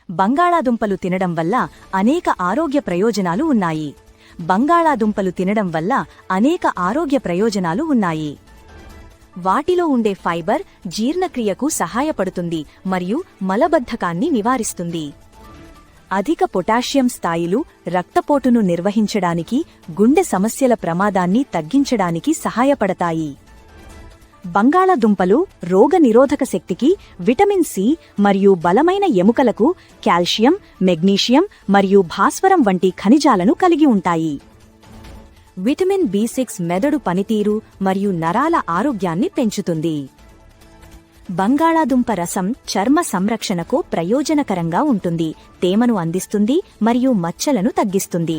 బంగాళాదుంపలు తినడం వల్ల అనేక ఆరోగ్య ప్రయోజనాలు ఉన్నాయి. బంగాళాదుంపలు తినడం వల్ల అనేక ఆరోగ్య ప్రయోజనాలు ఉన్నాయి. వాటిలో ఉండే ఫైబర్ జీర్ణక్రియకు సహాయపడుతుంది మరియు మలబద్ధకాన్ని నివారిస్తుంది. అధిక పొటాషియం స్థాయిలు రక్తపోటును నిర్వహించడానికి, గుండె సమస్యల ప్రమాదాన్ని తగ్గించడానికి సహాయపడతాయి. బంగాళాదుంపలు రోగనిరోధక శక్తికి, విటమిన్ సి మరియు బలమైన ఎముకలకు కాల్షియం, మెగ్నీషియం మరియు భాస్వరం వంటి ఖనిజాలను కలిగి ఉంటాయి. విటమిన్ బి6 మెదడు పనితీరు మరియు నరాల ఆరోగ్యాన్ని పెంచుతుంది. బంగాళాదుంప రసం చర్మ సంరక్షణకు ప్రయోజనకరంగా ఉంటుంది, తేమను అందిస్తుంది మరియు మచ్చలను తగ్గిస్తుంది.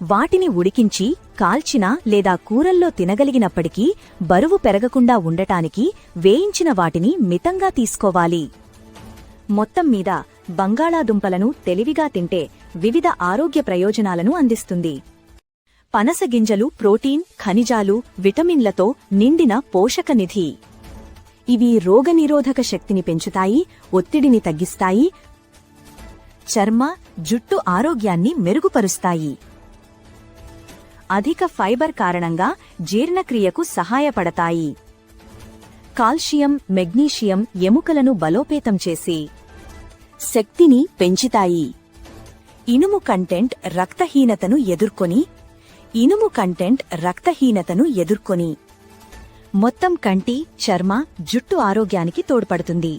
వాటిని ఉడికించి, కాల్చిన లేదా కూరల్లో తినగలిగినప్పటికీ బరువు పెరగకుండా ఉండటానికి వేయించిన వాటిని మితంగా తీసుకోవాలి. మొత్తం మీద బంగాళాదుంపలను తెలివిగా తింటే వివిధ ఆరోగ్య ప్రయోజనాలను అందిస్తుంది. పనస గింజలు ప్రోటీన్, ఖనిజాలు, విటమిన్లతో నిండిన పోషకనిధి. ఇవి రోగనిరోధక శక్తిని పెంచుతాయి, ఒత్తిడిని తగ్గిస్తాయి, చర్మ, జుట్టు ఆరోగ్యాన్ని మెరుగుపరుస్తాయి. అధిక ఫైబర్ కారణంగా జీర్ణక్రియకు సహాయపడతాయి. కాల్షియం, మెగ్నీషియం ఎముకలను బలోపేతం చేసి శక్తిని పెంచుతాయి. ఇనుము కంటెంట్ రక్తహీనతను ఎదుర్కొని మొత్తం కంటి, చర్మ, జుట్టు ఆరోగ్యానికి తోడ్పడుతుంది.